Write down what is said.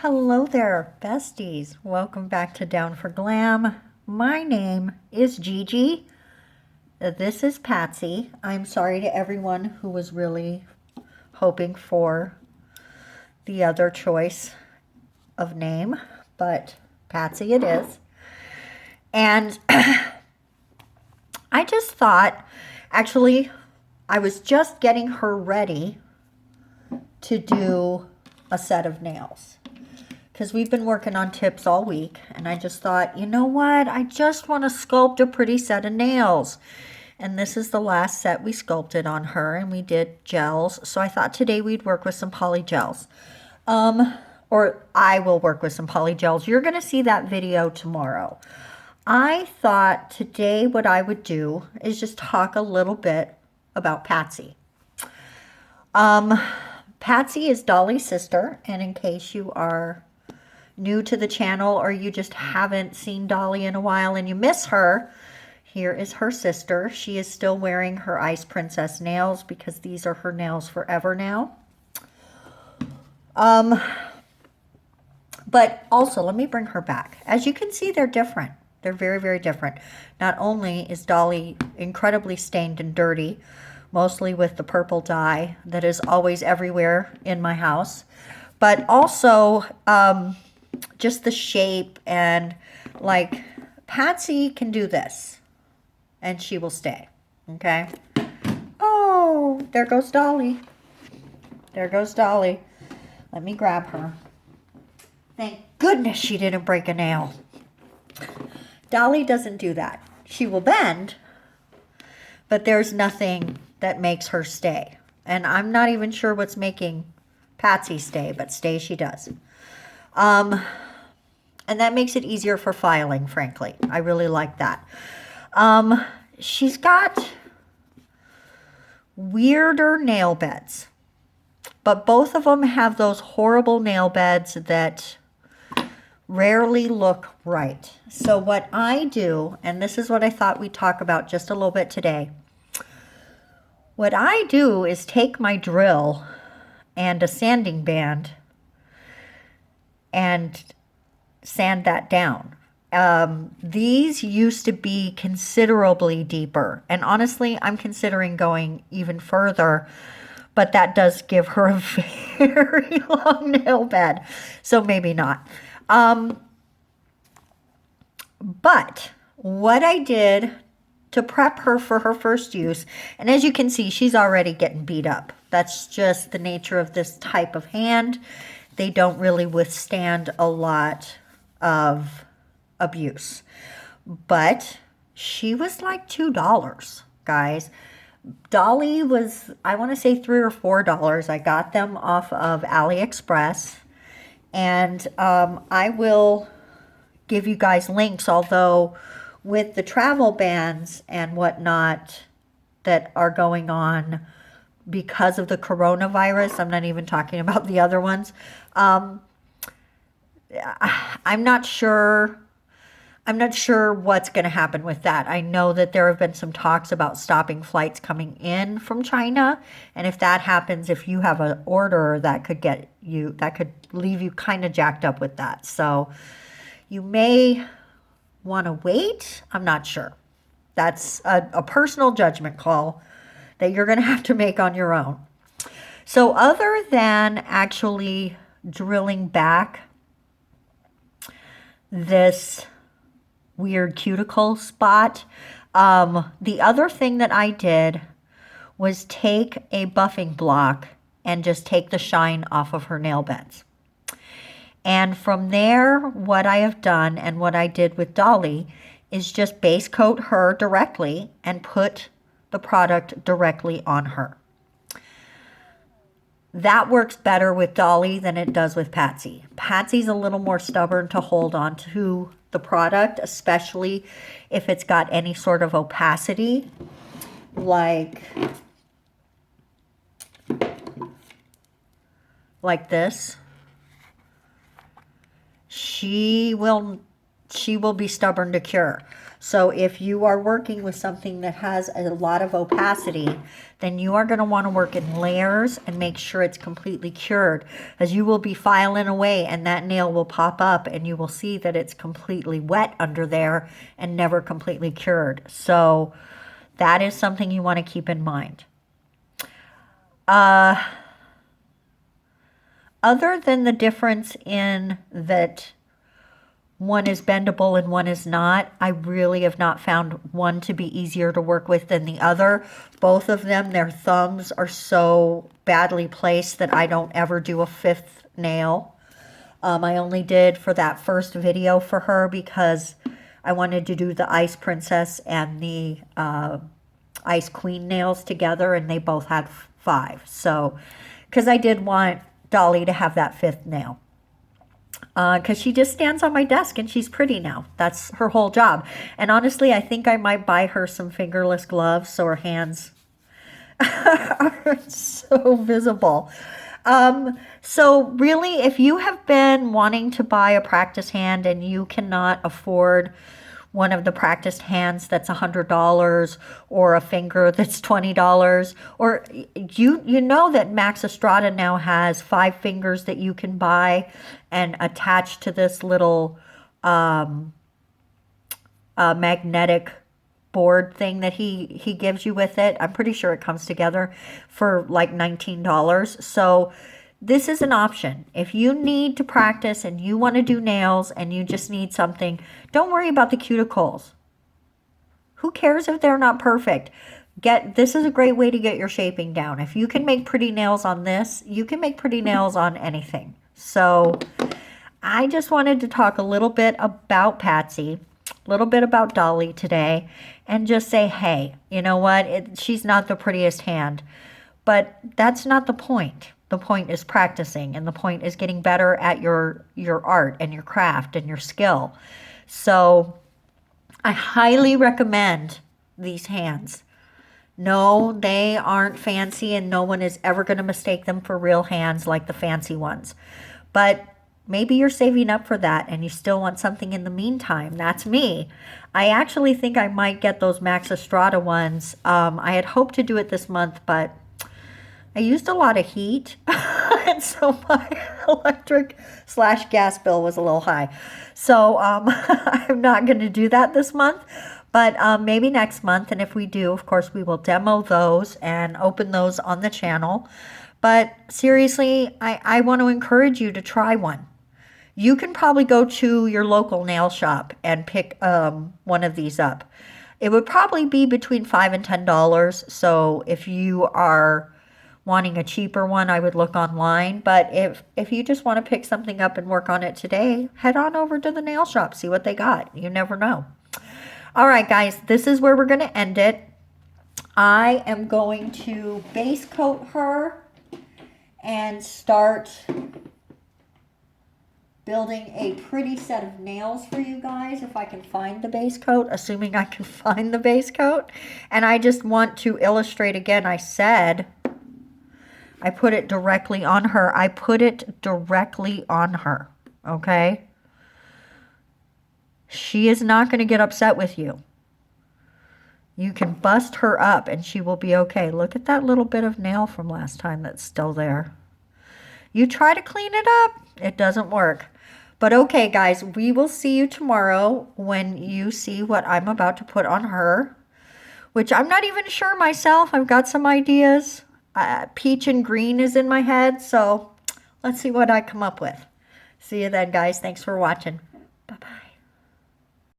Hello there, besties. Welcome back to Down for Glam. My name is Gigi. This is Patsy. I'm sorry to everyone who was really hoping for the other choice of name, but Patsy it is. And I just thought, actually, I was just getting her ready to do a set of nails, because we've been working on tips all week, and I just thought, you know what? I just want to sculpt a pretty set of nails. And this is the last set we sculpted on her, and we did gels. So I thought today we'd work with some poly gels. Or I will work with some poly gels. You're going to see that video tomorrow. I thought today what I would do is just talk a little bit about Patsy. Patsy is Dolly's sister, and in case you are new to the channel or you just haven't seen Dolly in a while and you miss her, here is her sister. She is still wearing her Ice Princess nails because these are her nails forever now. But also, let me bring her back. As you can see, they're different. They're very, very different. Not only is Dolly incredibly stained and dirty, mostly with the purple dye that is always everywhere in my house, but also just the shape, and like Patsy can do this and she will stay. Okay. Oh, there goes Dolly. There goes Dolly. Let me grab her. Thank goodness she didn't break a nail. Dolly doesn't do that. She will bend, but there's nothing that makes her stay. And I'm not even sure what's making Patsy stay, but stay she does. And that makes it easier for filing, frankly. I really like that. She's got weirder nail beds, but both of them have those horrible nail beds that rarely look right. So what I do, and this is what I thought we'd talk about just a little bit today, what I do is take my drill and a sanding band and sand that down. These used to be considerably deeper, and honestly, I'm considering going even further, but that does give her a very long nail bed, so maybe not. But what I did to prep her for her first use, and as you can see, she's already getting beat up. That's just the nature of this type of hand. They don't really withstand a lot of abuse. But she was like $2, guys. Dolly was, I want to say $3 or $4. I got them off of AliExpress. And I will give you guys links, although with the travel bans and whatnot that are going on because of the coronavirus, I'm not even talking about the other ones. I'm not sure what's going to happen with that. I know that there have been some talks about stopping flights coming in from China, and if that happens, if you have an order, that could leave you kind of jacked up with that. So you may want to wait. I'm not sure. That's a personal judgment call that you're going to have to make on your own. So other than actually drilling back this weird cuticle spot, the other thing that I did was take a buffing block and just take the shine off of her nail beds. And from there, what I have done and what I did with Dolly is just base coat her directly and put the product directly on her. That works better with Dolly than it does with Patsy. Patsy's a little more stubborn to hold on to the product, especially if it's got any sort of opacity, like this. She will be stubborn to cure. So if you are working with something that has a lot of opacity, then you are going to want to work in layers and make sure it's completely cured, as you will be filing away and that nail will pop up and you will see that it's completely wet under there and never completely cured. So that is something you want to keep in mind. Other than the difference in that one is bendable and one is not, I really have not found one to be easier to work with than the other. Both of them, their thumbs are so badly placed that I don't ever do a fifth nail. I only did for that first video for her because I wanted to do the Ice Princess and the Ice Queen nails together, and they both had 5. So, because I did want Dolly to have that 5th nail. Because she just stands on my desk and she's pretty now. That's her whole job. And honestly, I think I might buy her some fingerless gloves so her hands aren't so visible. So really, if you have been wanting to buy a practice hand and you cannot afford one of the practiced hands that's $100 or a finger that's $20, or you know that Max Estrada now has 5 fingers that you can buy and attach to this little magnetic board thing that he gives you with it. I'm pretty sure it comes together for like $19. So this is an option. If you need to practice and you want to do nails and you just need something, don't worry about the cuticles. Who cares if they're not perfect? This is a great way to get your shaping down. If you can make pretty nails on this, you can make pretty nails on anything. So I just wanted to talk a little bit about Patsy, a little bit about Dolly today, and just say, hey, you know what? She's not the prettiest hand, but that's not the point. The point is practicing, and the point is getting better at your art and your craft and your skill. So I highly recommend these hands. No, they aren't fancy, and no one is ever going to mistake them for real hands like the fancy ones. But maybe you're saving up for that and you still want something in the meantime. That's me. I actually think I might get those Max Estrada ones. I had hoped to do it this month, but I used a lot of heat, and so my electric/gas bill was a little high. So I'm not going to do that this month, but maybe next month. And if we do, of course, we will demo those and open those on the channel. But seriously, I want to encourage you to try one. You can probably go to your local nail shop and pick one of these up. It would probably be between $5 and $10. So if you are wanting a cheaper one, I would look online. But if you just want to pick something up and work on it today, head on over to the nail shop, see what they got. You never know. All right, guys, this is where we're going to end it. I am going to base coat her and start building a pretty set of nails for you guys, if I can find the base coat, assuming I can find the base coat. And I just want to illustrate again, I said I put it directly on her. I put it directly on her, okay? She is not going to get upset with you. You can bust her up and she will be okay. Look at that little bit of nail from last time that's still there. You try to clean it up, it doesn't work. But okay, guys, we will see you tomorrow when you see what I'm about to put on her, which I'm not even sure myself. I've got some ideas. Peach and green is in my head, so let's see what I come up with. See you then, guys. Thanks for watching.